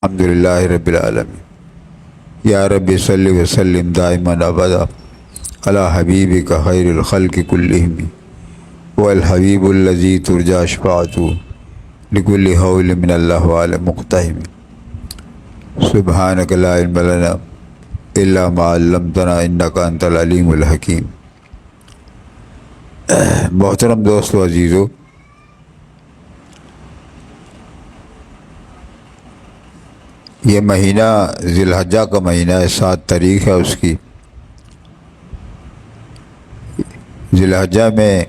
الحمدللہ رب العالمین یا رب صلی وسلم دائما ابدا علی حبیبک خیر الخلق کلہم والحبیب الذی ترجی شفاعتہ لکل حول من اللہ علی مقتحم سبحانک لا علم لنا الا ما علمتنا انک انت العلیم الحکیم۔ محترم دوستو عزیزو، یہ مہینہ ذی الحجہ کا مہینہ ہے، 7 تاریخ ہے اس کی۔ ذی الحجہ میں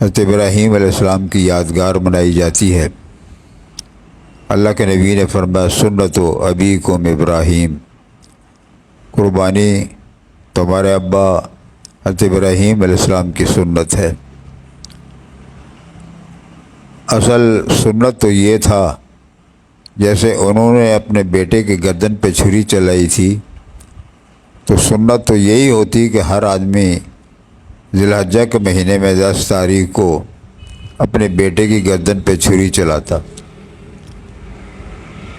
حضرت ابراہیم علیہ السلام کی یادگار منائی جاتی ہے۔ اللہ کے نبی نے فرمایا سنت ابیکم ابراہیم، قربانی تمہارے ابا حضرت ابراہیم علیہ السلام کی سنت ہے۔ اصل سنت تو یہ تھا، جیسے انہوں نے اپنے بیٹے کے گردن پہ چھری چلائی تھی، تو سنت تو یہی ہوتی کہ ہر آدمی ذی الحجہ کے مہینے میں 10 تاریخ کو اپنے بیٹے کی گردن پہ چھری چلاتا۔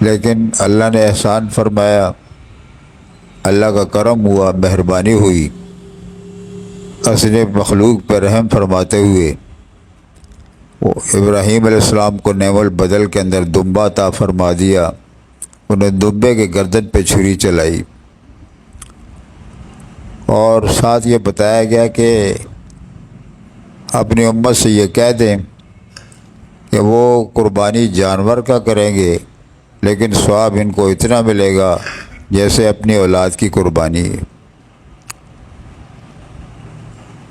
لیکن اللہ نے احسان فرمایا، اللہ کا کرم ہوا، مہربانی ہوئی، اصل مخلوق پہ رحم فرماتے ہوئے وہ ابراہیم علیہ السلام کو نعم البدل کے اندر دمبا عطا فرما دیا۔ انہیں دمبے کے گردن پہ چھری چلائی، اور ساتھ یہ بتایا گیا کہ اپنی امت سے یہ کہہ دیں کہ وہ قربانی جانور کا کریں گے، لیکن ثواب ان کو اتنا ملے گا جیسے اپنی اولاد کی قربانی ہے۔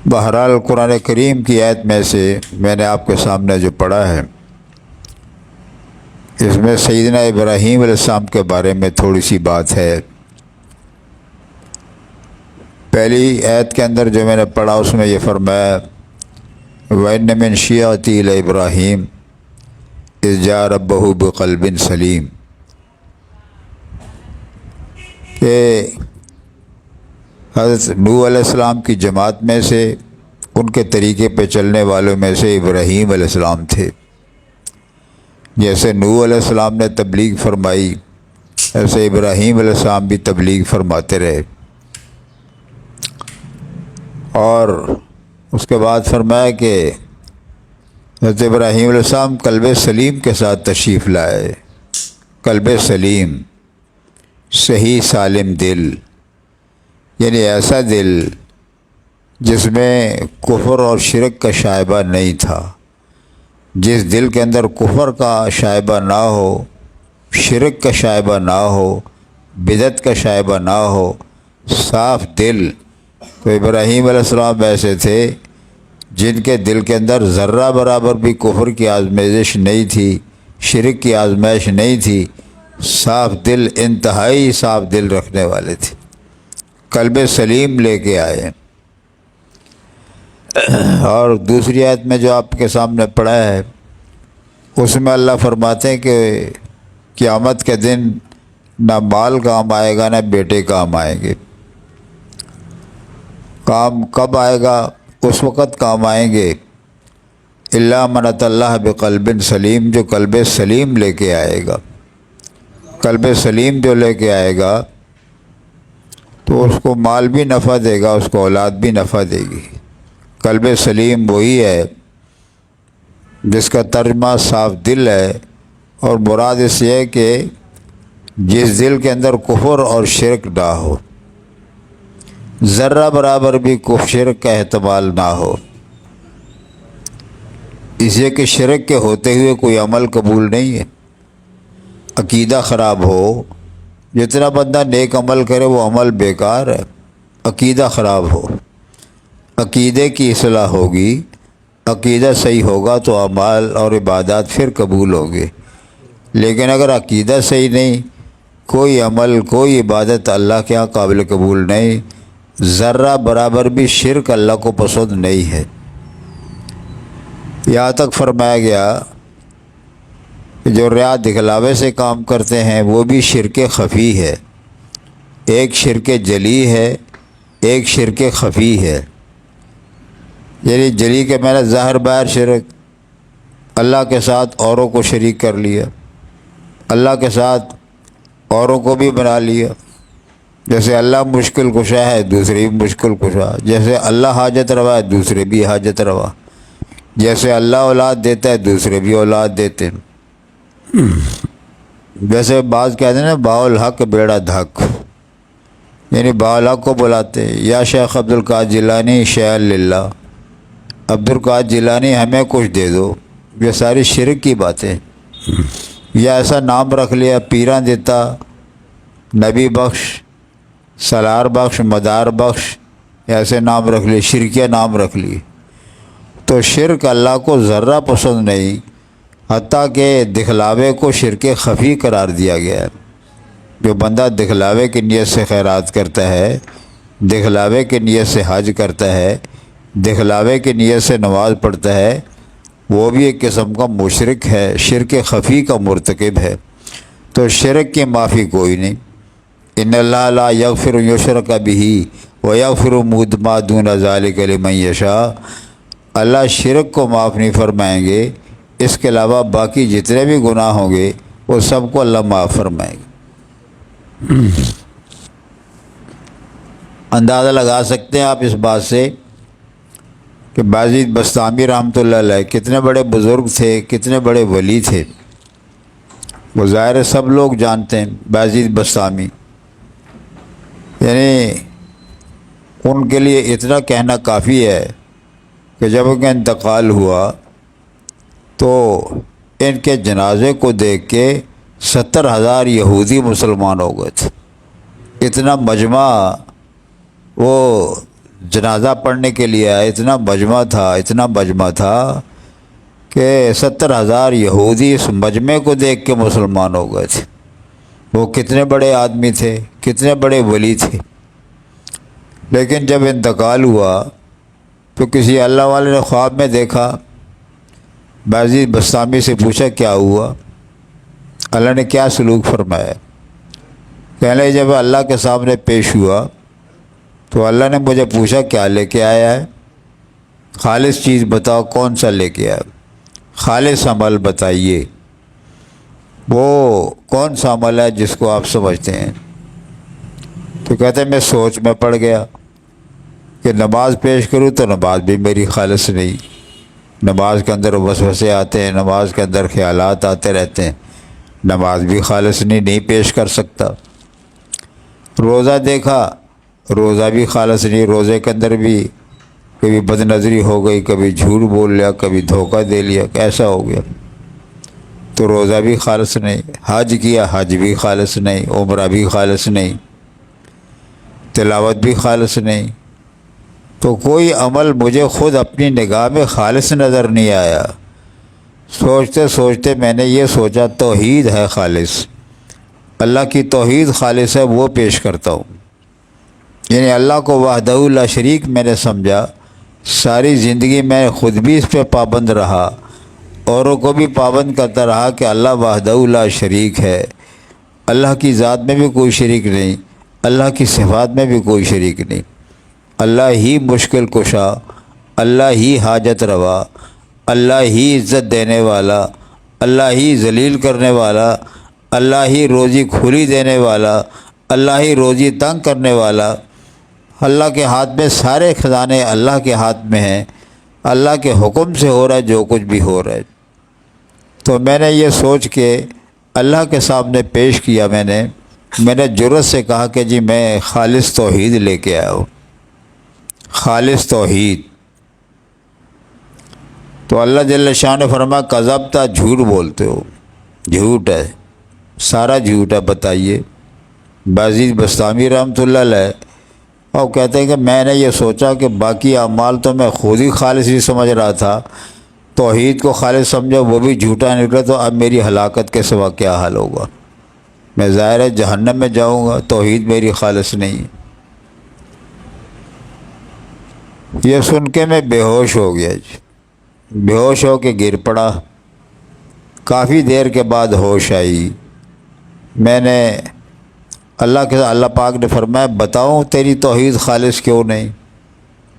بہرحال قرآن کریم کی آیت میں سے میں نے آپ کے سامنے جو پڑھا ہے، اس میں سیدنا ابراہیم علیہ السلام کے بارے میں تھوڑی سی بات ہے۔ پہلی آیت کے اندر جو میں نے پڑھا اس میں یہ فرمایا وَإِنَّ مِن شِيعَتِهِ لَإِبْرَاهِيمَ إِذْ جَاءَ رَبَّهُ بِقَلْبٍ سَلِيمٍ، کہ حضرت نوح علیہ السلام کی جماعت میں سے، ان کے طریقے پہ چلنے والوں میں سے ابراہیم علیہ السلام تھے۔ جیسے نوح علیہ السلام نے تبلیغ فرمائی، ایسے ابراہیم علیہ السلام بھی تبلیغ فرماتے رہے۔ اور اس کے بعد فرمایا کہ حضرت ابراہیم علیہ السلام قلب سلیم کے ساتھ تشریف لائے۔ قلب سلیم، صحیح سالم دل، یعنی ایسا دل جس میں کفر اور شرک کا شائبہ نہیں تھا۔ جس دل کے اندر کفر کا شائبہ نہ ہو، شرک کا شائبہ نہ ہو، بدعت کا شائبہ نہ ہو، صاف دل۔ تو ابراہیم علیہ السلام ایسے تھے جن کے دل کے اندر ذرہ برابر بھی کفر کی آزمائش نہیں تھی، شرک کی آزمائش نہیں تھی، صاف دل، انتہائی صاف دل رکھنے والے تھے۔ قلب سلیم لے کے آئے۔ اور دوسری آیت میں جو آپ کے سامنے پڑھا ہے، اس میں اللہ فرماتے ہیں کہ قیامت کے دن نہ مال کام آئے گا، نہ بیٹے کام آئیں گے۔ کام کب آئے گا؟ اس وقت کام آئیں گے الا من اتی اللہ بقلب سلیم، جو قلب سلیم لے کے آئے گا۔ قلب سلیم جو لے کے آئے گا تو اس کو مال بھی نفع دے گا، اس کو اولاد بھی نفع دے گی۔ قلب سلیم وہی ہے جس کا ترجمہ صاف دل ہے، اور مراد اس یہ ہے کہ جس دل کے اندر کفر اور شرک نہ ہو، ذرہ برابر بھی کفر شرک کا احتمال نہ ہو، اس لیے کہ شرک کے ہوتے ہوئے کوئی عمل قبول نہیں ہے۔ عقیدہ خراب ہو، جتنا بندہ نیک عمل کرے وہ عمل بیکار ہے۔ عقیدہ خراب ہو، عقیدے کی اصلاح ہوگی، عقیدہ صحیح ہوگا تو اعمال اور عبادات پھر قبول ہوں گے۔ لیکن اگر عقیدہ صحیح نہیں، کوئی عمل، کوئی عبادت اللہ کے ہاں قابل قبول نہیں۔ ذرہ برابر بھی شرک اللہ کو پسند نہیں ہے۔ یہاں تک فرمایا گیا کہ جو ریا دکھلاوے سے کام کرتے ہیں وہ بھی شرک خفی ہے۔ ایک شرک جلی ہے، ایک شرک خفی ہے۔ یعنی جلی کے میں نے ظاہر باہر شرک، اللہ کے ساتھ اوروں کو شریک کر لیا، اللہ کے ساتھ اوروں کو بھی بنا لیا. جیسے اللہ مشکل کشا ہے دوسرے بھی مشکل کشا، جیسے اللہ حاجت روا ہے دوسرے بھی حاجت روا، جیسے اللہ اولاد دیتا ہے دوسرے بھی اولاد دیتے ہیں. ویسے بعض کہتے ہیں نا باالحق بیڑا دھک، یعنی باالحق کو بلاتے یا شیخ عبدالقادر جیلانی شیع للہ، عبدالقادر جیلانی ہمیں کچھ دے دو. یہ ساری شرک کی باتیں. یا ایسا نام رکھ لیا پیراں دیتا، نبی بخش، سلار بخش، مدار بخش، ایسے نام رکھ لیے، شرکیہ نام رکھ لیے. تو شرک اللہ کو ذرہ پسند نہیں، حتیٰ کہ دکھلاوے کو شرک خفی قرار دیا گیا ہے. جو بندہ دکھلاوے کی نیت سے خیرات کرتا ہے، دکھلاوے کی نیت سے حج کرتا ہے، دکھلاوے کی نیت سے نماز پڑھتا ہے، وہ بھی ایک قسم کا مشرک ہے، شرک خفی کا مرتکب ہے. تو شرک کی معافی کوئی نہیں. ان اللہ لا یغفر یشرک بہ ویغفر ما دون ذلک لمن یشاء. اللہ شرک کو معاف نہیں فرمائیں گے، اس کے علاوہ باقی جتنے بھی گناہ ہوں گے وہ سب کو اللہ معاف فرمائے گا. اندازہ لگا سکتے ہیں آپ اس بات سے کہ بایزید بسطامی رحمۃ اللہ علیہ کتنے بڑے بزرگ تھے، کتنے بڑے ولی تھے. وہ ظاہر سب لوگ جانتے ہیں بایزید بسطامی. یعنی ان کے لیے اتنا کہنا کافی ہے کہ جب ان کا انتقال ہوا تو ان کے جنازے کو دیکھ کے 70,000 یہودی مسلمان ہو گئے تھے. اتنا مجمع وہ جنازہ پڑھنے کے لیے آیا، اتنا مجمع تھا کہ 70,000 یہودی اس مجمع کو دیکھ کے مسلمان ہو گئے تھے. وہ کتنے بڑے آدمی تھے، کتنے بڑے ولی تھے. لیکن جب انتقال ہوا تو کسی اللہ والے نے خواب میں دیکھا، بایزید بسطامی سے پوچھا کیا ہوا، اللہ نے کیا سلوک فرمایا. پہلے جب اللہ کے سامنے پیش ہوا تو اللہ نے مجھے پوچھا کیا لے کے آیا ہے، خالص چیز بتاؤ، کون سا لے کے آیا، خالص عمل بتائیے. وہ کون سا عمل ہے جس کو آپ سمجھتے ہیں؟ تو کہتے ہیں میں سوچ میں پڑ گیا کہ نماز پیش کروں تو نماز بھی میری خالص نہیں، نماز کے اندر وسوسے آتے ہیں، نماز کے اندر خیالات آتے رہتے ہیں، نماز بھی خالص نہیں پیش کر سکتا. روزہ دیکھا، روزہ بھی خالص نہیں، روزے کے اندر بھی کبھی بد نظری ہو گئی، کبھی جھوٹ بول لیا، کبھی دھوکہ دے لیا، ایسا ہو گیا تو روزہ بھی خالص نہیں. حج کیا، حج بھی خالص نہیں، عمرہ بھی خالص نہیں، تلاوت بھی خالص نہیں. تو کوئی عمل مجھے خود اپنی نگاہ میں خالص نظر نہیں آیا. سوچتے سوچتے میں نے یہ سوچا توحید ہے خالص، اللہ کی توحید خالص ہے، وہ پیش کرتا ہوں. یعنی اللہ کو وحدہ لا شریک میں نے سمجھا. ساری زندگی میں خود بھی اس پہ پابند رہا، اوروں کو بھی پابند کرتا رہا کہ اللہ وحدہ لا شریک ہے، اللہ کی ذات میں بھی کوئی شریک نہیں، اللہ کی صفات میں بھی کوئی شریک نہیں. اللہ ہی مشکل کشا، اللہ ہی حاجت روا، اللہ ہی عزت دینے والا، اللہ ہی ذلیل کرنے والا، اللہ ہی روزی کھلی دینے والا، اللہ ہی روزی تنگ کرنے والا. اللہ کے ہاتھ میں سارے خزانے اللہ کے ہاتھ میں ہیں، اللہ کے حکم سے ہو رہا ہے جو کچھ بھی ہو رہا ہے. تو میں نے یہ سوچ کے اللہ کے سامنے پیش کیا. میں نے جرأت سے کہا کہ جی میں خالص توحید لے کے آیا ہوں، خالص توحید. تو اللہ جل شاہ نے فرمایا کذبتا، جھوٹ بولتے ہو، جھوٹ ہے، سارا جھوٹ ہے، بتائیے. بایزید بسطامی رحمۃ اللہ علیہ اور کہتے ہیں کہ میں نے یہ سوچا کہ باقی اعمال تو میں خود ہی خالص ہی سمجھ رہا تھا، توحید کو خالص سمجھا وہ بھی جھوٹا نکلا، تو اب میری ہلاکت کے سوا کیا حال ہوگا، میں ظاہر ہے جہنم میں جاؤں گا، توحید میری خالص نہیں. یہ سن کے میں بے ہوش ہو گیا جی، بے ہوش ہو کے گر پڑا. کافی دیر کے بعد ہوش آئی. میں نے اللہ پاک نے فرمایا بتاؤں تیری توحید خالص کیوں نہیں،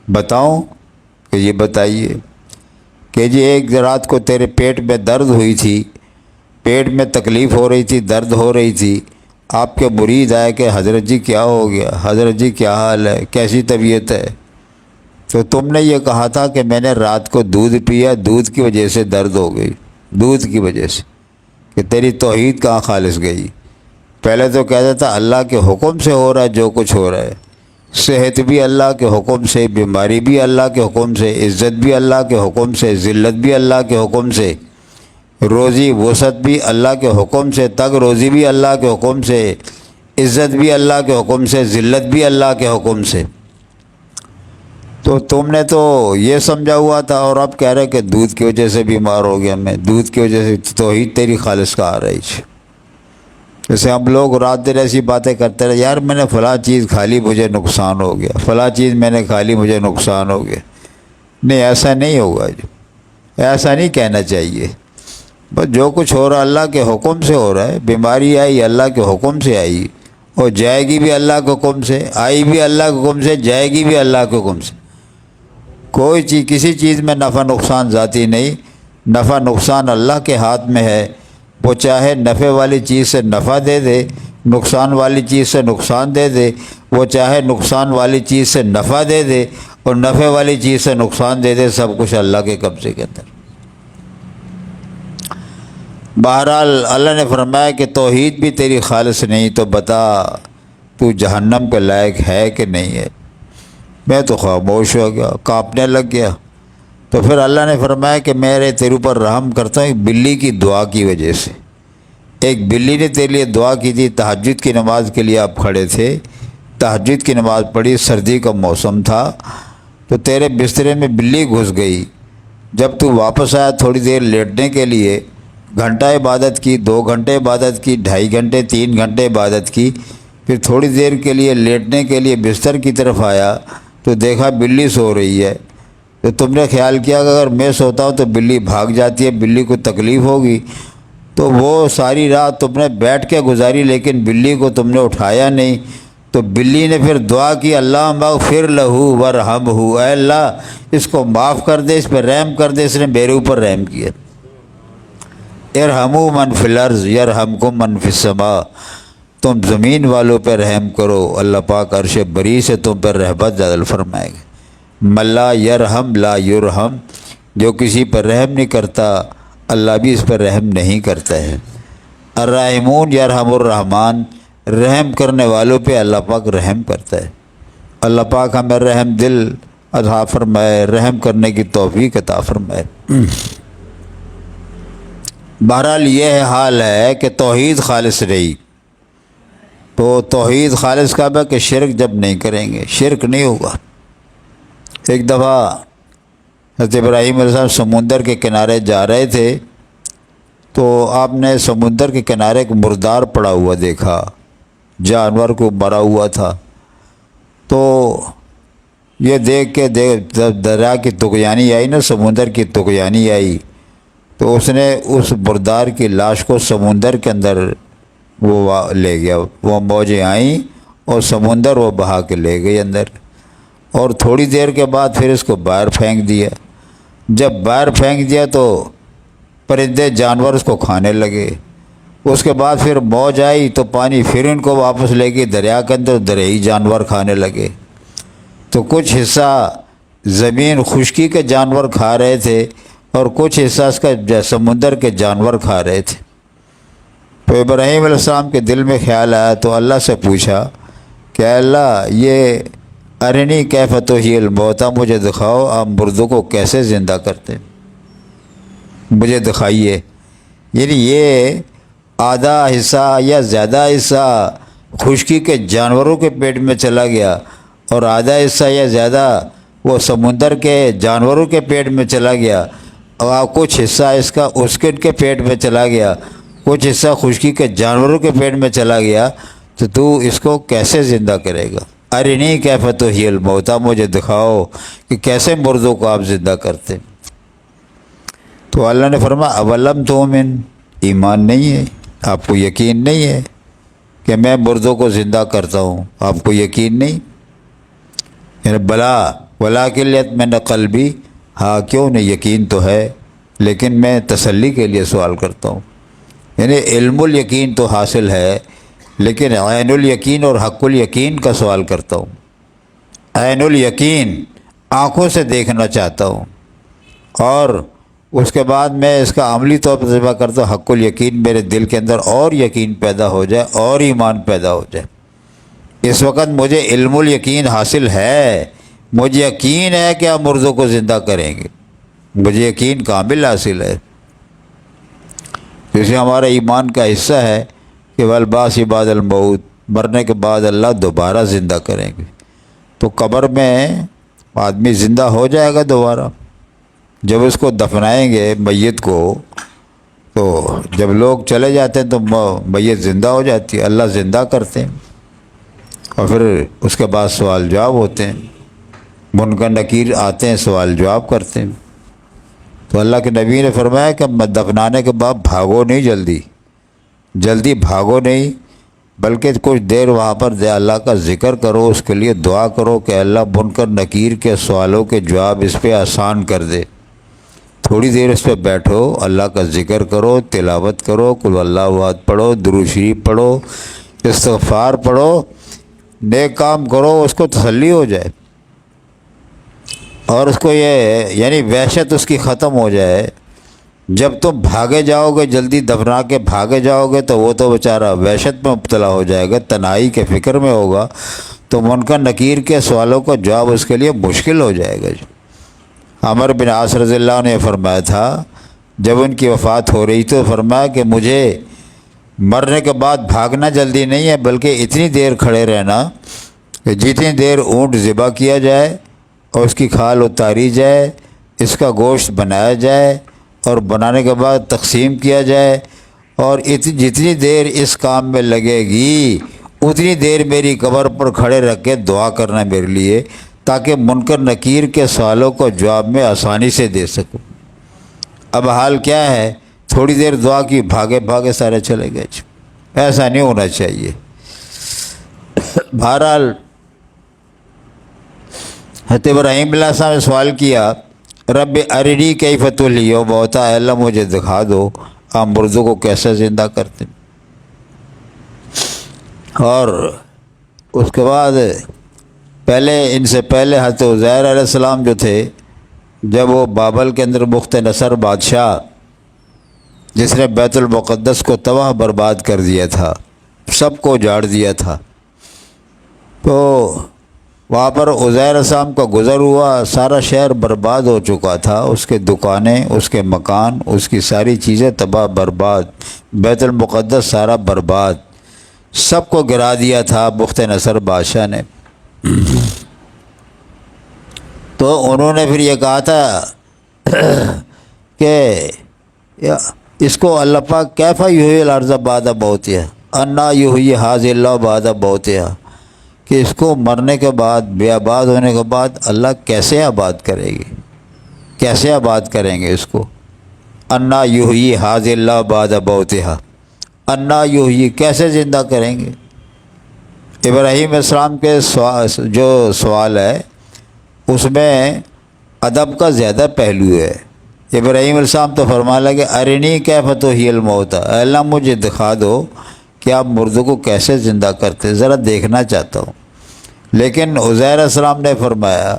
بتاؤں کہ یہ بتائیے کہ جی ایک رات کو تیرے پیٹ میں درد ہوئی تھی، پیٹ میں تکلیف ہو رہی تھی، درد ہو رہی تھی، آپ کے مرید آئے کہ حضرت جی کیا ہو گیا، حضرت جی کیا حال ہے، کیسی طبیعت ہے، تو تم نے یہ کہا تھا کہ میں نے رات کو دودھ پیا، دودھ کی وجہ سے درد ہو گئی، دودھ کی وجہ سے، کہ تیری توحید کہاں خالص گئی۔ پہلے تو کہتا تھا اللہ کے حکم سے ہو رہا ہے جو کچھ ہو رہا ہے، صحت بھی اللہ کے حکم سے، بیماری بھی اللہ کے حکم سے، عزت بھی اللہ کے حکم سے، ذلت بھی اللہ کے حکم سے، روزی وسعت بھی اللہ کے حکم سے، تگ روزی بھی اللہ کے حکم سے، عزت بھی اللہ کے حکم سے، ذلت بھی اللہ کے حکم سے۔ تو تم نے تو یہ سمجھا ہوا تھا، اور اب کہہ رہے کہ دودھ کی وجہ سے بیمار ہو گیا میں، دودھ کی وجہ سے توحید تیری خالص کا آ رہی ہے۔ جیسے ہم لوگ رات دن ایسی باتیں کرتے رہے، یار میں نے فلاں چیز کھا لی مجھے نقصان ہو گیا، فلاں چیز میں نے کھا لی مجھے نقصان ہو گیا۔ نہیں، ایسا نہیں ہوگا، ایسا نہیں کہنا چاہیے۔ بس جو کچھ ہو رہا اللہ کے حکم سے ہو رہا ہے، بیماری آئی اللہ کے حکم سے آئی، اور جائے گی بھی اللہ کے حکم سے، آئی بھی اللہ کے حکم سے، جائے گی بھی اللہ کے حکم سے۔ کوئی چیز، کسی چیز میں نفع نقصان ذاتی نہیں، نفع نقصان اللہ کے ہاتھ میں ہے۔ وہ چاہے نفع والی چیز سے نفع دے دے، نقصان والی چیز سے نقصان دے دے، وہ چاہے نقصان والی چیز سے نفع دے دے اور نفع والی چیز سے نقصان دے دے، سب کچھ اللہ کے قبضے کے اندر۔ بہرحال اللہ نے فرمایا کہ توحید بھی تیری خالص نہیں، تو بتا تو جہنم کے لائق ہے کہ نہیں ہے۔ میں تو خاموش ہو گیا، کانپنے لگ گیا۔ تو پھر اللہ نے فرمایا کہ میرے تیرے اوپر رحم کرتا ہوں ایک بلی کی دعا کی وجہ سے۔ ایک بلی نے تیرے لیے دعا کی تھی، تہجد کی نماز کے لیے آپ کھڑے تھے، تہجد کی نماز پڑھی، سردی کا موسم تھا، تو تیرے بسترے میں بلی گھس گئی۔ جب تو واپس آیا تھوڑی دیر لیٹنے کے لیے، گھنٹہ عبادت کی، 2 گھنٹے عبادت کی، 2.5 گھنٹے، 3 گھنٹے عبادت کی، پھر تھوڑی دیر کے لیے لیٹنے کے لیے بستر کی طرف آیا تو دیکھا بلی سو رہی ہے۔ تو تم نے خیال کیا کہ اگر میں سوتا ہوں تو بلی بھاگ جاتی ہے، بلی کو تکلیف ہوگی، تو وہ ساری رات تم نے بیٹھ کے گزاری، لیکن بلی کو تم نے اٹھایا نہیں۔ تو بلی نے پھر دعا کی، اللہ مغفر لہو ورحمہ، اے اللہ اس کو معاف کر دے، اس پہ رحم کر دے، اس نے میرے اوپر رحم کیا۔ ارحموا من فی الارض یرحمکم من فی السماء، تم زمین والوں پہ رحم کرو، اللہ پاک عرش بری سے تم پر رحمت نازل فرمائے گا۔ من لا یرحم لا یرحم، جو کسی پر رحم نہیں کرتا اللہ بھی اس پر رحم نہیں کرتا ہے۔ الراحمون یرحم الرحمن، رحم کرنے والوں پہ اللہ پاک رحم کرتا ہے۔ اللہ پاک ہمیں رحم دل عطا فرمائے، رحم کرنے کی توفیق عطا فرمائے۔ بہرحال یہ حال ہے کہ توحید خالص رہی، تو توحید خالص کا ہے کہ شرک جب نہیں کریں گے، شرک نہیں ہوگا۔ ایک دفعہ حضرت ابراہیم علیہ السلام سمندر کے کنارے جا رہے تھے، تو آپ نے سمندر کے کنارے ایک مردار پڑا ہوا دیکھا، جانور کو مرا ہوا تھا۔ تو یہ دیکھ کے دریا کی طغیانی آئی نا، سمندر کی طغیانی آئی، تو اس نے اس مردار کی لاش کو سمندر کے اندر وہ لے گیا، وہ موجیں آئیں اور سمندر وہ بہا کے لے گئی اندر، اور تھوڑی دیر کے بعد پھر اس کو باہر پھینک دیا۔ جب باہر پھینک دیا تو پرندے جانور اس کو کھانے لگے، اس کے بعد پھر موج آئی تو پانی پھر ان کو واپس لے گئی دریا کے اندر، دریائی جانور کھانے لگے۔ تو کچھ حصہ زمین خشکی کے جانور کھا رہے تھے اور کچھ حصہ اس کا سمندر کے جانور کھا رہے تھے۔ تو ابراہیم علیہ السلام کے دل میں خیال آیا، تو اللہ سے پوچھا کہ اے اللہ یہ ارنی کیف تحیی الموتیٰ، مجھے دکھاؤ آپ مردوں کو کیسے زندہ کرتے، مجھے دکھائیے۔ یعنی یہ آدھا حصہ یا زیادہ حصہ خشکی کے جانوروں کے پیٹ میں چلا گیا اور آدھا حصہ یا زیادہ وہ سمندر کے جانوروں کے پیٹ میں چلا گیا، اور کچھ حصہ اس کا اسکن کے پیٹ میں چلا گیا، کچھ حصہ خشکی کے جانوروں کے پیٹ میں چلا گیا، تو اس کو کیسے زندہ کرے گا؟ ارنی کیف تحیی الموتیٰ، مجھے دکھاؤ کہ کیسے مردوں کو آپ زندہ کرتے۔ تو اللہ نے فرمایا اولم تؤمن، ایمان نہیں ہے، آپ کو یقین نہیں ہے کہ میں مردوں کو زندہ کرتا ہوں، آپ کو یقین نہیں؟ یعنی بلا ولکن لیطمئن قلبی، ہاں کیوں نہیں، یقین تو ہے لیکن میں تسلی کے لیے سوال کرتا ہوں۔ یعنی علم الیقین تو حاصل ہے لیکن عین الیقین اور حق الیقین کا سوال کرتا ہوں۔ عین الیقین آنکھوں سے دیکھنا چاہتا ہوں، اور اس کے بعد میں اس کا عملی طور پر تجربہ کرتا ہوں، حق الیقین میرے دل کے اندر اور یقین پیدا ہو جائے اور ایمان پیدا ہو جائے۔ اس وقت مجھے علم الیقین حاصل ہے، مجھے یقین ہے کہ آپ مردوں کو زندہ کریں گے، مجھے یقین کامل حاصل ہے۔ جیسے ہمارا ایمان کا حصہ ہے کہ والبعث بعد الموت، مرنے کے بعد اللہ دوبارہ زندہ کریں گے۔ تو قبر میں آدمی زندہ ہو جائے گا دوبارہ، جب اس کو دفنائیں گے میت کو، تو جب لوگ چلے جاتے ہیں تو میت زندہ ہو جاتی ہے، اللہ زندہ کرتے ہیں، اور پھر اس کے بعد سوال جواب ہوتے ہیں، منکر نکیر آتے ہیں، سوال جواب کرتے ہیں۔ تو اللہ کے نبی نے فرمایا کہ دفنانے کے بعد بھاگو نہیں، جلدی بھاگو نہیں، بلکہ کچھ دیر وہاں پر اللہ کا ذکر کرو، اس کے لیے دعا کرو کہ اللہ منکر نکیر کے سوالوں کے جواب اس پہ آسان کر دے۔ تھوڑی دیر اس پہ بیٹھو، اللہ کا ذکر کرو، تلاوت کرو، قل اللہ احد پڑھو، درود شریف پڑھو، استغفار پڑھو، نیک کام کرو، اس کو تسلی ہو جائے، اور اس کو یہ یعنی وحشت اس کی ختم ہو جائے۔ جب تم بھاگے جاؤ گے، جلدی دفنا کے بھاگے جاؤ گے، تو وہ تو بیچارہ وحشت میں مبتلا ہو جائے گا، تنہائی کے فکر میں ہوگا، تو منکر نکیر کے سوالوں کا جواب اس کے لیے مشکل ہو جائے گا۔ عمر بن عاص رضی اللہ عنہ نے فرمایا تھا، جب ان کی وفات ہو رہی تو فرمایا کہ مجھے مرنے کے بعد بھاگنا جلدی نہیں ہے، بلکہ اتنی دیر کھڑے رہنا کہ جتنی دیر اونٹ ذبح کیا جائے اور اس کی کھال اتاری جائے، اس کا گوشت بنایا جائے، اور بنانے کے بعد تقسیم کیا جائے، اور جتنی دیر اس کام میں لگے گی اتنی دیر میری قبر پر کھڑے رکھ کے دعا کرنا میرے لیے، تاکہ منکر نکیر کے سوالوں کو جواب میں آسانی سے دے سکوں۔ اب حال کیا ہے، تھوڑی دیر دعا کی، بھاگے سارے چلے گئے۔ ایسا نہیں ہونا چاہیے۔ بہرحال حضرت ابراہیم علیہ السلام نے سوال کیا، رب ارنی کیف تحیی الموتی، اے اللہ مجھے دکھا دو آپ مردوں کو کیسے زندہ کرتے۔ اور اس کے بعد ان سے پہلے حضرت عزیر علیہ السلام جو تھے، جب وہ بابل کے اندر بخت نصر بادشاہ جس نے بیت المقدس کو تباہ برباد کر دیا تھا، سب کو اجاڑ دیا تھا، تو وہاں پر عزیر علیہ السلام کا گزر ہوا، سارا شہر برباد ہو چکا تھا، اس کے دکانیں، اس کے مکان، اس کی ساری چیزیں تباہ برباد، بیت المقدس سارا برباد، سب کو گرا دیا تھا بخت نصر بادشاہ نے۔ تو انہوں نے پھر یہ کہا تھا کہ اس کو اللہ پاک کیف یحیی الارض بعد موتہا انا یحیی ھذہ اللہ بعد موتہا، کہ اس کو مرنے کے بعد، بے آباد ہونے کے بعد اللہ کیسے آباد کرے گی، کیسے آباد کریں گے اس کو۔ انا یحیی ھذہ اللہ بعد موتہا، انا یحیی کیسے زندہ کریں گے۔ ابراہیم علیہ السلام کے جو سوال ہے اس میں ادب کا زیادہ پہلو ہے۔ ابراہیم علیہ السلام تو فرمانے لگے ارنی کیف تحیی الموتی، اے اللہ مجھے دکھا دو کہ آپ مردوں کو کیسے زندہ کرتے، ذرا دیکھنا چاہتا ہوں۔ لیکن عزیر علیہ السلام نے فرمایا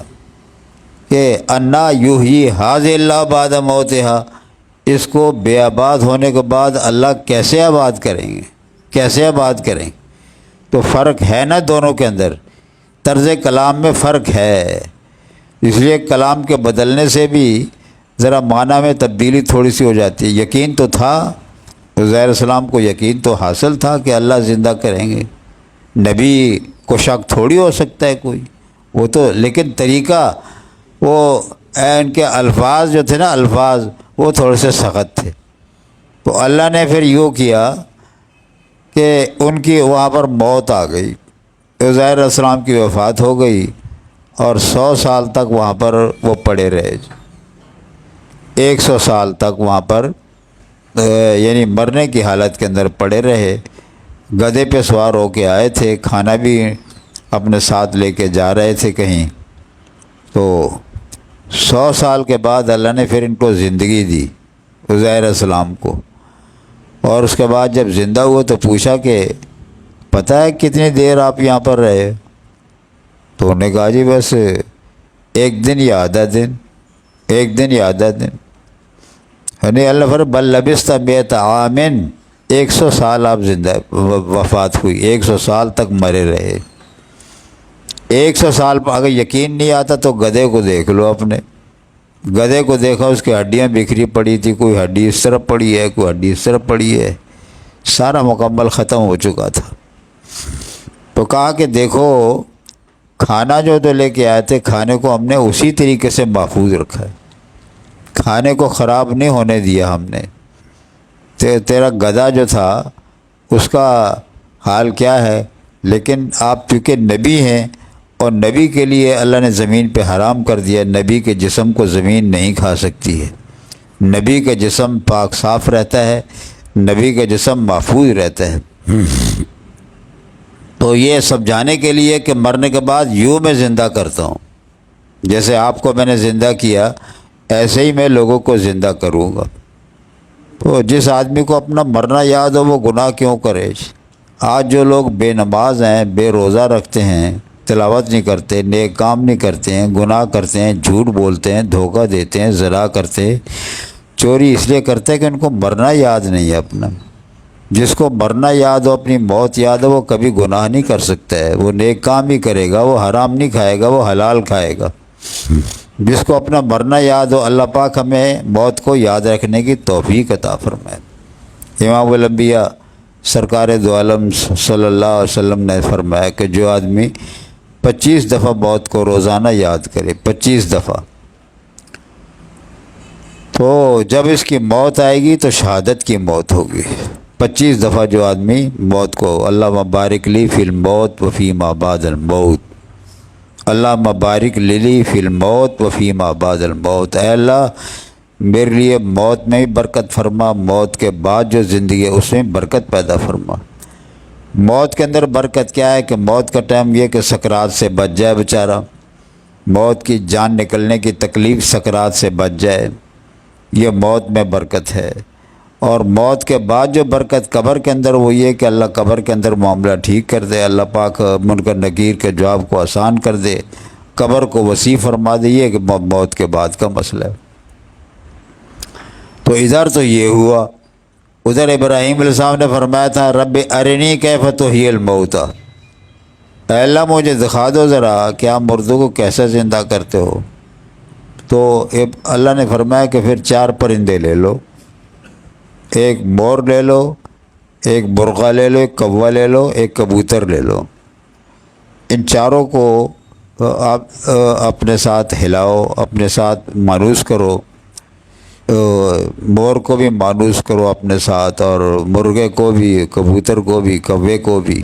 کہ انا یحیی ھذہ اللہ بعد موتہا، اس کو بے آباد ہونے کے بعد اللہ کیسے آباد کریں گے، کیسے آباد کریں گے۔ تو فرق ہے نا دونوں کے اندر، طرز کلام میں فرق ہے، اس لیے کلام کے بدلنے سے بھی ذرا معنی میں تبدیلی تھوڑی سی ہو جاتی ہے۔ یقین تو تھا، عزیر علیہ السلام کو یقین تو حاصل تھا کہ اللہ زندہ کریں گے، نبی کو شک تھوڑی ہو سکتا ہے کوئی، وہ تو لیکن طریقہ، وہ ان کے الفاظ جو تھے نا، الفاظ وہ تھوڑے سے سخت تھے، تو اللہ نے پھر یوں کیا کہ ان کی وہاں پر موت آ گئی، عزیر علیہ السلام کی وفات ہو گئی، اور 100 سال تک وہاں پر وہ پڑے رہے، 100 سال تک وہاں پر یعنی مرنے کی حالت کے اندر پڑے رہے۔ گدھے پہ سوار ہو کے آئے تھے، کھانا بھی اپنے ساتھ لے کے جا رہے تھے کہیں، تو 100 سال کے بعد اللہ نے پھر ان کو زندگی دی، عزیر علیہ السلام کو، اور اس کے بعد جب زندہ ہوئے تو پوچھا کہ پتہ ہے کتنی دیر آپ یہاں پر رہے؟ تو انہوں نے کہا جی بس ایک دن یا آدھا دن، ایک دن یا آدھا دن۔ یعنی اللہ فرماتا بل لبثت مئۃ عام، 100 سال آپ زندہ وفات ہوئی، 100 سال تک مرے رہے۔ 100 سال پر اگر یقین نہیں آتا تو گدھے کو دیکھ لو اپنے، گدھے کو دیکھا اس کی ہڈیاں بکھری پڑی تھی، کوئی ہڈی اس طرف پڑی ہے، کوئی ہڈی اس طرف پڑی ہے، سارا مکمل ختم ہو چکا تھا۔ تو کہا کہ دیکھو کھانا جو تو لے کے آئے تھے، کھانے کو ہم نے اسی طریقے سے محفوظ رکھا ہے، کھانے کو خراب نہیں ہونے دیا ہم نے۔ تیرا گدھا جو تھا اس کا حال کیا ہے؟ لیکن آپ چونکہ نبی ہیں اور نبی کے لیے اللہ نے زمین پہ حرام کر دیا، نبی کے جسم کو زمین نہیں کھا سکتی ہے، نبی کا جسم پاک صاف رہتا ہے، نبی کا جسم محفوظ رہتا ہے۔ تو یہ سمجھانے کے لیے کہ مرنے کے بعد یوں میں زندہ کرتا ہوں، جیسے آپ کو میں نے زندہ کیا ایسے ہی میں لوگوں کو زندہ کروں گا۔ تو جس آدمی کو اپنا مرنا یاد ہو وہ گناہ کیوں کرے؟ آج جو لوگ بے نماز ہیں، بے روزہ رکھتے ہیں، تلاوت نہیں کرتے، نیک کام نہیں کرتے ہیں، گناہ کرتے ہیں، جھوٹ بولتے ہیں، دھوکہ دیتے ہیں، زنا کرتے ہیں، چوری اس لیے کرتے ہیں کہ ان کو مرنا یاد نہیں ہے اپنا۔ جس کو مرنا یاد ہو، اپنی موت یاد ہو، وہ کبھی گناہ نہیں کر سکتا ہے، وہ نیک کام ہی کرے گا، وہ حرام نہیں کھائے گا، وہ حلال کھائے گا۔ جس کو اپنا مرنا یاد ہو، اللہ پاک ہمیں موت کو یاد رکھنے کی توفیق عطا فرمائے۔ امام الانبیاء سرکار دو عالم صلی اللہ علیہ وسلم نے فرمایا کہ جو آدمی 25 دفعہ موت کو روزانہ یاد کرے، 25 دفعہ، تو جب اس کی موت آئے گی تو شہادت کی موت ہوگی۔ 25 دفعہ جو آدمی موت کو اللہ مبارک لی فی الموت وفی ما بعد الموت، اللہ مبارک لی فی الموت وفی ما بعد الموت، اے اللہ میرے لیے موت میں بھی برکت فرما، موت کے بعد جو زندگی ہے اس میں برکت پیدا فرما۔ موت کے اندر برکت کیا ہے کہ موت کا ٹائم یہ کہ سکرات سے بچ جائے بیچارہ، موت کی جان نکلنے کی تکلیف سکرات سے بچ جائے، یہ موت میں برکت ہے۔ اور موت کے بعد جو برکت قبر کے اندر وہ یہ کہ اللہ قبر کے اندر معاملہ ٹھیک کر دے، اللہ پاک منکر نکیر کے جواب کو آسان کر دے، قبر کو وسیع فرما دے، یہ کہ موت کے بعد کا مسئلہ ہے۔ تو ادھر تو یہ ہوا، ادھر ابراہیم علیہ السلام نے فرمایا تھا رب ارنی کیف تحیی الموتیٰ، اے اللہ مجھے دکھا دو ذرا کہ آپ مردوں کو کیسے زندہ کرتے ہو۔ تو اللہ نے فرمایا کہ پھر 4 پرندے لے لو، ایک مور لے لو، ایک مرغہ لے لو، ایک کوہ لے لو، ایک کبوتر لے لو، ان چاروں کو آپ اپنے ساتھ ہلاؤ، اپنے ساتھ مانوس کرو، مور کو بھی مانوس کرو اپنے ساتھ، اور مرغے کو بھی، کبوتر کو بھی، کوے کو بھی۔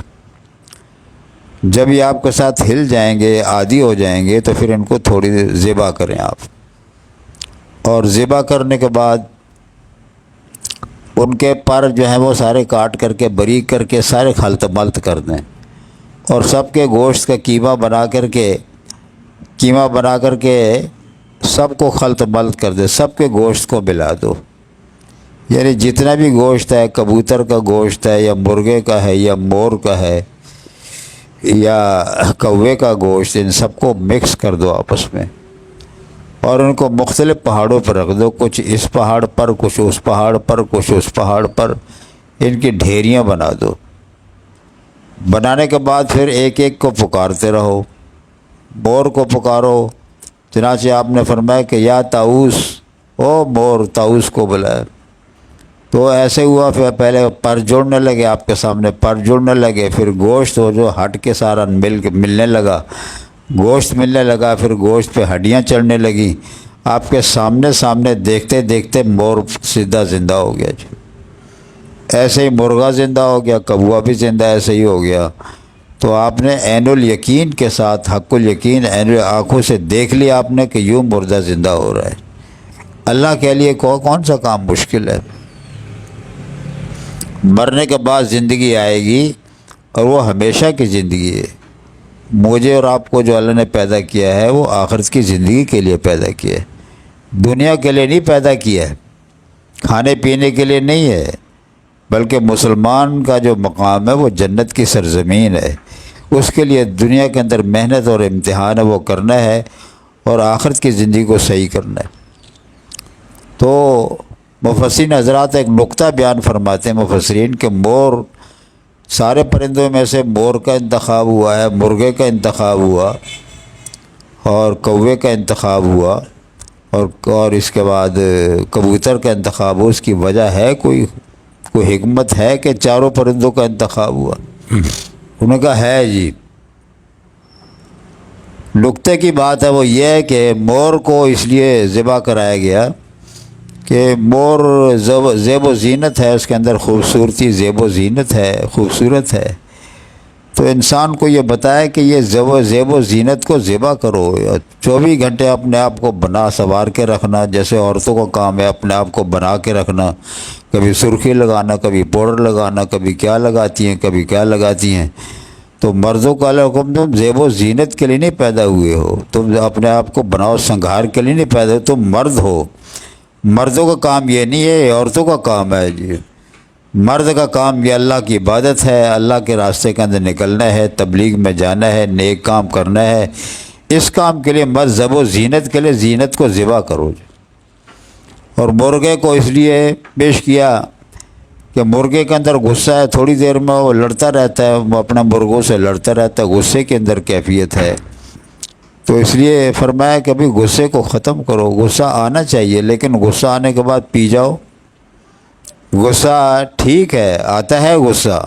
جب یہ آپ کے ساتھ ہل جائیں گے، عادی ہو جائیں گے، تو پھر ان کو تھوڑی ذبح کریں آپ، اور ذبح کرنے کے بعد ان کے پر جو ہیں وہ سارے کاٹ کر کے باریک کر کے سارے خلط ملط کر دیں، اور سب کے گوشت کا قیمہ بنا کر کے سب کو خلط ملط کر دے، سب کے گوشت کو ملا دو، یعنی جتنا بھی گوشت ہے، کبوتر کا گوشت ہے یا مرغے کا ہے یا مور کا ہے یا کوے کا گوشت، ان سب کو مکس کر دو آپس میں، اور ان کو مختلف پہاڑوں پر رکھ دو، کچھ اس پہاڑ پر، کچھ اس پہاڑ پر، کچھ اس پہاڑ پر، ان کی ڈھیریاں بنا دو۔ بنانے کے بعد پھر ایک ایک کو پکارتے رہو، مور کو پکارو، چنانچہ آپ نے فرمایا کہ یا طاؤس، او مور، طاؤس کو بلایا۔ تو ایسے ہوا، پھر پہلے پر جوڑنے لگے، آپ کے سامنے پر جوڑنے لگے، پھر گوشت ہو جو ہٹ کے سارا ملنے لگا، گوشت ملنے لگا، پھر گوشت پہ ہڈیاں چڑھنے لگیں، آپ کے سامنے دیکھتے دیکھتے مور سیدھا زندہ ہو گیا جی، ایسے ہی مرغا زندہ ہو گیا، کبوا بھی زندہ ایسے ہی ہو گیا۔ تو آپ نے عین الیقین کے ساتھ، حق الیقین، عین آنکھوں سے دیکھ لیا آپ نے کہ یوں مردہ زندہ ہو رہا ہے۔ اللہ کے لیے کون سا کام مشکل ہے؟ مرنے کے بعد زندگی آئے گی، اور وہ ہمیشہ کی زندگی ہے۔ مجھے اور آپ کو جو اللہ نے پیدا کیا ہے وہ آخرت کی زندگی کے لیے پیدا کیا ہے، دنیا کے لیے نہیں پیدا کیا ہے، کھانے پینے کے لیے نہیں ہے، بلکہ مسلمان کا جو مقام ہے وہ جنت کی سرزمین ہے. اس کے لیے دنیا کے اندر محنت اور امتحان ہے وہ کرنا ہے اور آخرت کی زندگی کو صحیح کرنا ہے. تو مفسرین حضرات ایک نقطہ بیان فرماتے ہیں مفسرین کہ مور سارے پرندوں میں سے مور کا انتخاب ہوا ہے، مرغے کا انتخاب ہوا اور کوے کا انتخاب ہوا اور اس کے بعد کبوتر کا انتخاب ہوا. اس کی وجہ ہے کوئی حکمت ہے کہ چاروں پرندوں کا انتخاب ہوا؟ انہوں نے کہا ہے جی. نقطے کی بات ہے وہ یہ ہے کہ مور کو اس لیے ذبح کرایا گیا کہ مور زیب و زینت ہے، اس کے اندر خوبصورتی زیب و زینت ہے، خوبصورت ہے. تو انسان کو یہ بتایا کہ یہ زیب و زینت کو ذبح کرو. 24 گھنٹے اپنے آپ کو بنا سنوار کے رکھنا، جیسے عورتوں کا کام ہے اپنے آپ کو بنا کے رکھنا، کبھی سرخی لگانا، کبھی پاؤڈر لگانا، کبھی کیا لگاتی ہیں، کبھی کیا لگاتی ہیں. تو مردوں کا حکم تم زیب و زینت کے لیے نہیں پیدا ہوئے ہو، تم اپنے آپ کو بناؤ سنگھار کے لیے نہیں پیدا ہو، تم مرد ہو. مردوں کا کام یہ نہیں ہے، عورتوں کا کام ہے جی. مرد کا کام یہ اللہ کی عبادت ہے، اللہ کے راستے کے اندر نکلنا ہے، تبلیغ میں جانا ہے، نیک کام کرنا ہے. اس کام کے لیے مرد زیب و زینت کے لیے زینت کو ذبح کرو. اور مرغے کو اس لیے پیش کیا کہ مرغے کے اندر غصہ ہے، تھوڑی دیر میں وہ لڑتا رہتا ہے، وہ اپنے مرغوں سے لڑتا رہتا ہے، غصے کے اندر کیفیت ہے. تو اس لیے فرمایا کہ ابھی غصے کو ختم کرو. غصہ آنا چاہیے لیکن غصہ آنے کے بعد پی جاؤ. غصہ ٹھیک ہے، آتا ہے غصہ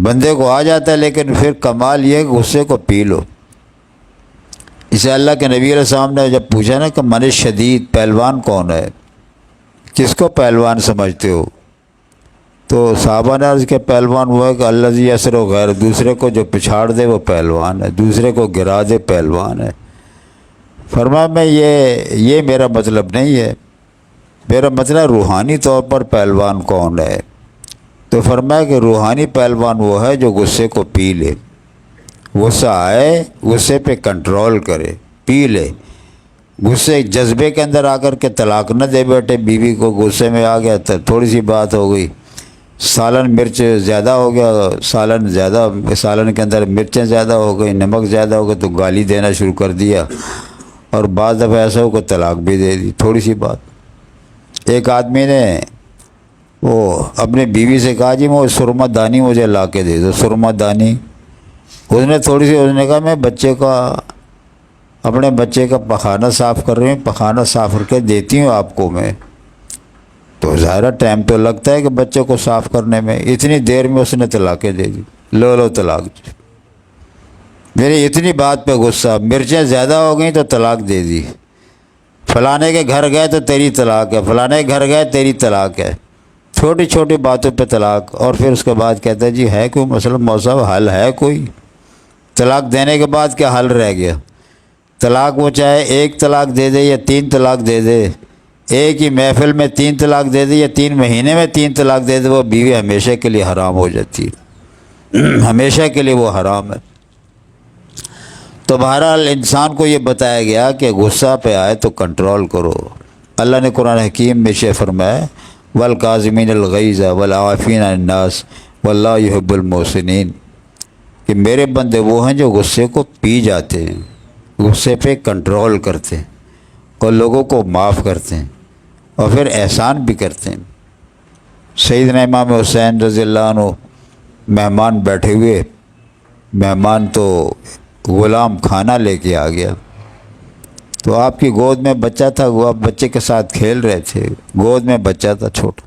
بندے کو آ جاتا ہے، لیکن پھر کمال یہ کہ غصے کو پی لو. اسے اللہ کے نبی علیہ السلام نے جب پوچھا نا کہ من شدید پہلوان کون ہے، کس کو پہلوان سمجھتے ہو؟ تو صحابہ نے عرض کہ پہلوان وہ ہے کہ الذی یسر و غیر، دوسرے کو جو پچھاڑ دے وہ پہلوان ہے، دوسرے کو گرا دے پہلوان ہے. فرمایا میں یہ میرا مطلب نہیں ہے، میرا مطلب روحانی طور پر پہلوان کون ہے. تو فرمایا کہ روحانی پہلوان وہ ہے جو غصے کو پی لے. غصہ آئے غصے پہ کنٹرول کرے، پی لے. غصے جذبے کے اندر آ کر کے طلاق نہ دے بیٹھے بیوی کو. غصے میں آ گیا تو تھوڑی سی بات ہو گئی، سالن مرچ زیادہ ہو گیا، سالن کے اندر مرچیں زیادہ ہو گئی، نمک زیادہ ہو گیا تو گالی دینا شروع کر دیا. اور بعض دفعہ ایسا ہو کہ طلاق بھی دے دی، تھوڑی سی بات. ایک آدمی نے وہ اپنے بیوی سے کہا جی وہ سرما دانی مجھے لا کے دے دو. سرما دانی اس نے کہا میں اپنے بچے کا پخانہ صاف کر رہی ہوں، پخانہ صاف کر کے دیتی ہوں آپ کو میں. تو ظاہرہ ٹائم تو لگتا ہے کہ بچے کو صاف کرنے میں. اتنی دیر میں اس نے طلاقیں دے دی. لو طلاق. میری اتنی بات پہ غصہ، مرچیں زیادہ ہو گئیں تو طلاق دے دی. فلانے کے گھر گئے تو تیری طلاق ہے، فلانے کے گھر گئے تیری طلاق ہے. چھوٹی چھوٹی باتوں پہ طلاق. اور پھر اس کے بعد کہتا ہے جی ہے کوئی مسئلہ موصف حل ہے کوئی؟ طلاق دینے کے بعد کیا حل رہ گیا؟ طلاق وہ چاہے ایک طلاق دے دے یا 3 طلاق دے دے، ایک ہی محفل میں 3 طلاق دے دے یا 3 مہینے میں 3 طلاق دے دے، وہ بیوی ہمیشہ کے لیے حرام ہو جاتی ہے، ہمیشہ کے لیے وہ حرام ہے. تو بہرحال انسان کو یہ بتایا گیا کہ غصہ پہ آئے تو کنٹرول کرو. اللہ نے قرآن حکیم میں سے فرمایا والکاظمین الغیظ والعافین عن الناس واللہ یحب المحسنین، کہ میرے بندے وہ ہیں جو غصے کو پی جاتے ہیں، غصے پہ کنٹرول کرتے ہیں اور لوگوں کو معاف کرتے ہیں اور پھر احسان بھی کرتے ہیں. سیدنا امام حسین رضی اللہ عنہ مہمان بیٹھے ہوئے، مہمان تو غلام کھانا لے کے آ گیا. تو آپ کی گود میں بچہ تھا، وہ آپ بچے کے ساتھ کھیل رہے تھے، گود میں بچہ تھا چھوٹا.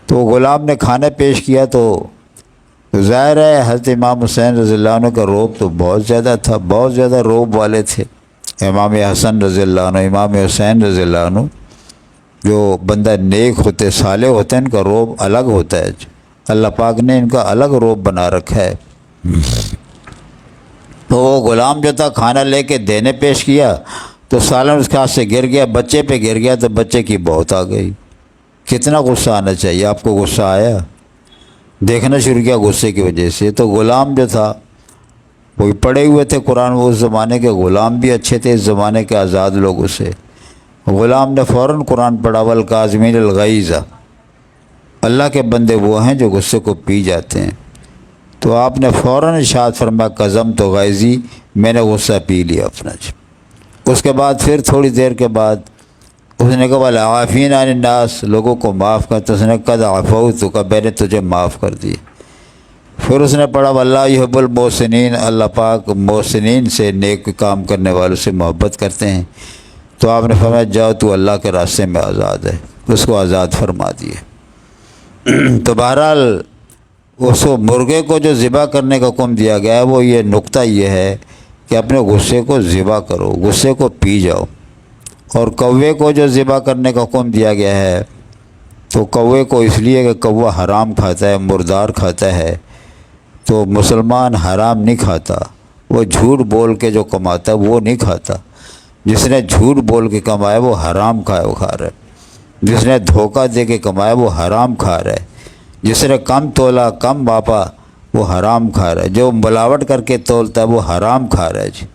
تو غلام نے کھانا پیش کیا تو ظاہر ہے حضرت امام حسین رضی اللہ عنہ کا روب تو بہت زیادہ تھا، بہت زیادہ روب والے تھے. امام حسن رضی اللہ عنہ، امام حسین رضی اللہ عنہ جو بندہ نیک ہوتے، صالح ہوتے ہیں، ان کا روب الگ ہوتا ہے. اللہ پاک نے ان کا الگ روب بنا رکھا ہے. تو وہ غلام جو تھا کھانا لے کے دینے پیش کیا تو سالن اس کے ہاتھ سے گر گیا، بچے پہ گر گیا تو بچے کی بہت آ گئی. کتنا غصہ آنا چاہیے آپ کو؟ غصہ آیا، دیکھنا شروع کیا غصے کی وجہ سے. تو غلام جو تھا وہ پڑے ہوئے تھے قرآن، وہ اس زمانے کے غلام بھی اچھے تھے، اس زمانے کے آزاد لوگوں سے. غلام نے فوراً قرآن پڑھا والکاظمین الغیظ، اللہ کے بندے وہ ہیں جو غصے کو پی جاتے ہیں۔ تو آپ نے فوراً ارشاد فرمایا قزم تو غیظی، میں نے غصہ پی لیا اپنا۔ اس کے بعد پھر تھوڑی دیر کے بعد اس نے کہا والعافین عن الناس، لوگوں کو معاف کر، تو اس نے قد عفوت کا، میں نے تجھے معاف کر دی۔ پھر اس نے پڑھا واللہ یحب المحسنین، اللہ پاک محسنین سے، نیک کام کرنے والوں سے محبت کرتے ہیں۔ تو آپ نے فرمایا جاؤ تو اللہ کے راستے میں آزاد ہے، اس کو آزاد فرما دیے۔ تو بہرحال اس کو مرغے کو جو ذبح کرنے کا حکم دیا گیا ہے وہ یہ نقطہ یہ ہے کہ اپنے غصے کو ذبح کرو، غصے کو پی جاؤ۔ اور کوے کو جو ذبح کرنے کا حکم دیا گیا ہے تو کوے کو اس لیے کہ کوا حرام کھاتا ہے، مردار کھاتا ہے، تو مسلمان حرام نہیں کھاتا، وہ جھوٹ بول کے جو کماتا ہے وہ نہیں کھاتا۔ جس نے جھوٹ بول کے کمایا وہ حرام کھا رہا ہے، جس نے دھوکہ دے کے کمایا وہ حرام کھا رہا ہے، جس نے کم تولا کم باپا وہ حرام کھا رہا ہے، جو ملاوٹ کر کے تولتا ہے وہ حرام کھا رہا ہے جی۔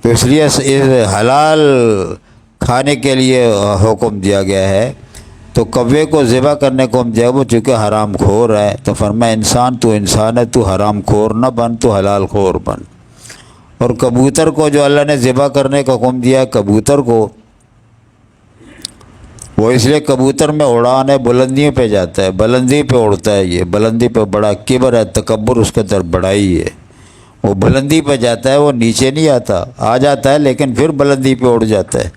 تو اس لیے اس حلال کھانے کے لیے حکم دیا گیا ہے۔ تو کوے کو ذبح کرنے کو حکم دیا وہ چونکہ حرام خور ہے، تو فرمایا انسان تو انسان ہے، تو حرام خور نہ بن، تو حلال خور بن۔ اور کبوتر کو جو اللہ نے ذبح کرنے کا حکم دیا ہے، کبوتر کو وہ اس لیے کبوتر میں اڑان ہے، بلندیوں پہ جاتا ہے، بلندی پہ اڑتا ہے، یہ بلندی پہ بڑا کبر ہے، تکبر اس کے اندر بڑائی ہے، وہ بلندی پہ جاتا ہے، وہ نیچے نہیں آتا، آ جاتا ہے لیکن پھر بلندی پہ اڑ جاتا ہے۔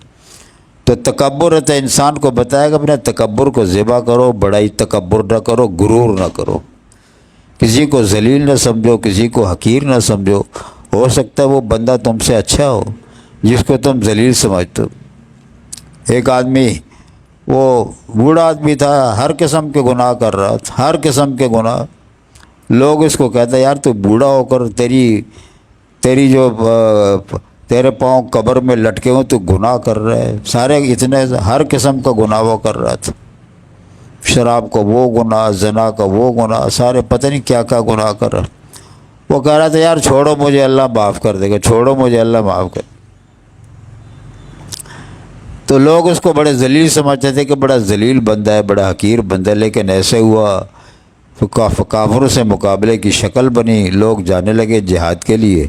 تو تکبر ہے، تو انسان کو بتایا کہ اپنے تکبر کو ذبح کرو، بڑائی تکبر نہ کرو، غرور نہ کرو، کسی کو ذلیل نہ سمجھو، کسی کو حقیر نہ سمجھو۔ ہو سکتا ہے وہ بندہ تم سے اچھا ہو جس کو تم ذلیل سمجھتے ہو۔ ایک آدمی، وہ بوڑھا آدمی تھا، ہر قسم کے گناہ کر رہا تھا، ہر قسم کے گناہ۔ لوگ اس کو کہتے یار تو بوڑھا ہو کر تیری جو تیرے پاؤں قبر میں لٹکے ہوں تو گناہ کر رہا ہے، سارے اتنے ہر قسم کا گناہ وہ کر رہا تھا، شراب کا وہ گناہ، زنا کا وہ گناہ، سارے پتہ نہیں کیا کیا گناہ کر رہا۔ وہ کہہ رہا تھا یار چھوڑو مجھے اللہ معاف کر دے گا، چھوڑو مجھے اللہ معاف کر۔ تو لوگ اس کو بڑے ذلیل سمجھتے تھے کہ بڑا ذلیل بندہ ہے، بڑا حقیر بندہ ہے، لیکن ایسے ہوا تو کافروں سے مقابلے کی شکل بنی، لوگ جانے لگے جہاد کے لیے۔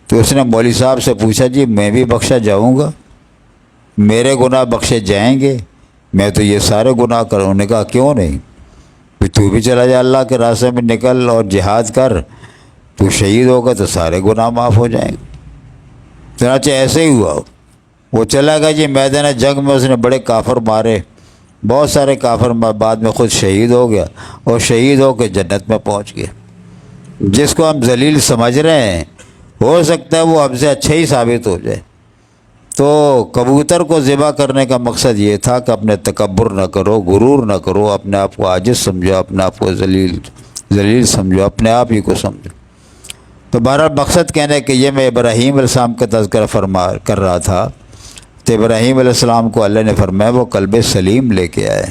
تو اس نے مولوی صاحب سے پوچھا جی میں بھی بخشا جاؤں گا، میرے گناہ بخشے جائیں گے؟ میں تو یہ سارے گناہ کروں۔ انہوں نے کہا کیوں نہیں، تو بھی چلا جا اللہ کے راستے میں نکل اور جہاد کر، تو شہید ہوگا تو سارے گناہ معاف ہو جائیں گے۔ چنانچہ ایسے ہی ہوا، وہ چلا گیا جی میدان جنگ میں، اس نے بڑے کافر مارے، بہت سارے کافر، بعد میں خود شہید ہو گیا، اور شہید ہو کے جنت میں پہنچ گیا۔ جس کو ہم ذلیل سمجھ رہے ہیں ہو سکتا ہے وہ ہم سے اچھا ہی ثابت ہو جائے۔ تو کبوتر کو ذبح کرنے کا مقصد یہ تھا کہ اپنے تکبر نہ کرو، غرور نہ کرو، اپنے آپ کو عاجز سمجھو، اپنے آپ کو ذلیل سمجھو، اپنے آپ ہی کو سمجھو۔ تو بہرحال مقصد کہنے کہ یہ میں ابراہیم علیہ السلام کا تذکرہ کر رہا تھا، تو ابراہیم علیہ السلام کو اللہ نے فرمایا وہ قلب سلیم لے کے آئے۔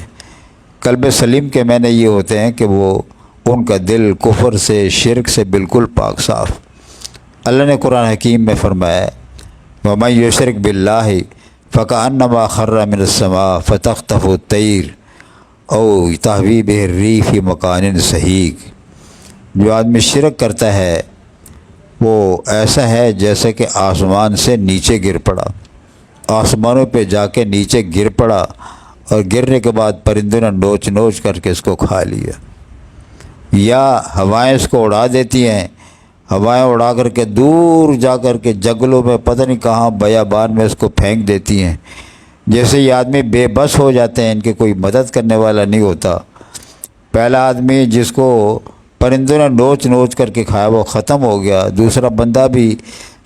قلب سلیم کے معنی یہ ہوتے ہیں کہ وہ ان کا دل کفر سے، شرک سے بالکل پاک صاف۔ اللہ نے قرآن حکیم میں فرمایا وَمَن يُشْرِكْ بِاللَّهِ فَكَأَنَّمَا خَرَّ مِنَ السَّمَاءِ فَتَخْطَفُهُ الطَّيْرُ أَوْ تَهْوِي بِهِ الرِّيحُ فِي مَكَانٍ سَحِيقٍ۔ جو آدمی شرک کرتا ہے وہ ایسا ہے جیسے کہ آسمان سے نیچے گر پڑا، آسمانوں پہ جا کے نیچے گر پڑا، اور گرنے کے بعد پرندوں نے نوچ نوچ کر کے اس کو کھا لیا، یا ہوائیں اس کو اڑا دیتی ہیں، ہوائیں اڑا کر کے دور جا کر کے جنگلوں میں پتہ نہیں کہاں بیابان میں اس کو پھینک دیتی ہیں۔ جیسے یہ آدمی بے بس ہو جاتے ہیں، ان کے کوئی مدد کرنے والا نہیں ہوتا۔ پہلا آدمی جس کو پرندوں نے نوچ نوچ کر کے کھایا وہ ختم ہو گیا، دوسرا بندہ بھی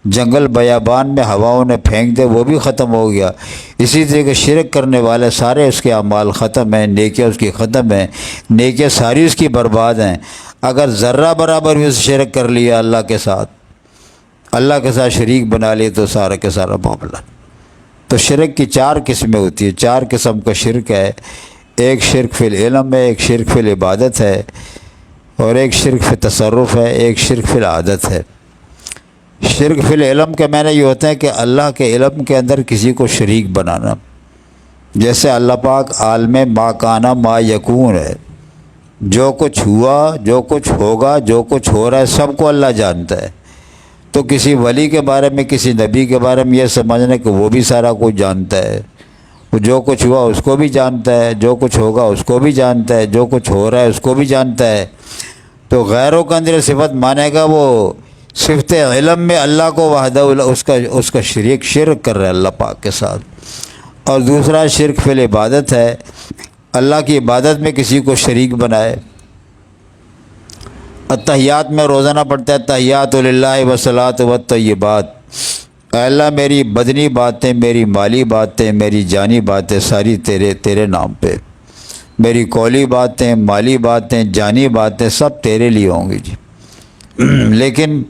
جنگل بیابان میں ہواؤں نے پھینک دے وہ بھی ختم ہو گیا۔ اسی طرح کہ شرک کرنے والے سارے اس کے اعمال ختم ہیں، نیکیاں اس کی ختم ہیں، نیکیاں ساری اس کی برباد ہیں۔ اگر ذرہ برابر بھی اس شرک کر لیا اللہ کے ساتھ شریک بنا لیے تو سارا کے سارا معاملہ۔ تو شرک کی 4 قسمیں ہوتی ہیں، 4 قسم کا شرک ہے۔ ایک شرک فی العلم ہے، ایک شرک فی العبادت ہے، اور ایک شرک فی تصرف ہے، ایک شرک فی العادت ہے۔ شرک فی العلم کے معنی یہ ہوتا ہے کہ اللہ کے علم کے اندر کسی کو شریک بنانا، جیسے اللہ پاک عالم ما کانا ما یکون ہے، جو کچھ ہوا، جو کچھ ہوگا، جو کچھ ہو رہا ہے، سب کو اللہ جانتا ہے۔ تو کسی ولی کے بارے میں، کسی نبی کے بارے میں یہ سمجھنا کہ وہ بھی سارا کچھ جانتا ہے، وہ جو کچھ ہوا اس کو بھی جانتا ہے، جو کچھ ہوگا اس کو بھی جانتا ہے، جو کچھ ہو رہا ہے اس کو بھی جانتا ہے، تو غیروں کے اندر صفت مانے گا وہ صفت علم میں اللہ کو وحدہ اس کا شرک کر رہا ہے اللہ پاک کے ساتھ۔ اور دوسرا شرک فی العبادت ہے، اللہ کی عبادت میں کسی کو شریک بنائے۔ اتحیات میں روزانہ پڑھتا ہے تحیات للہ والصلاۃ والطیبات، اے اللہ میری بدنی باتیں، میری مالی باتیں، میری جانی باتیں ساری تیرے نام پہ، میری قولی باتیں، مالی باتیں، جانی باتیں سب تیرے لیے ہوں گی جی۔ لیکن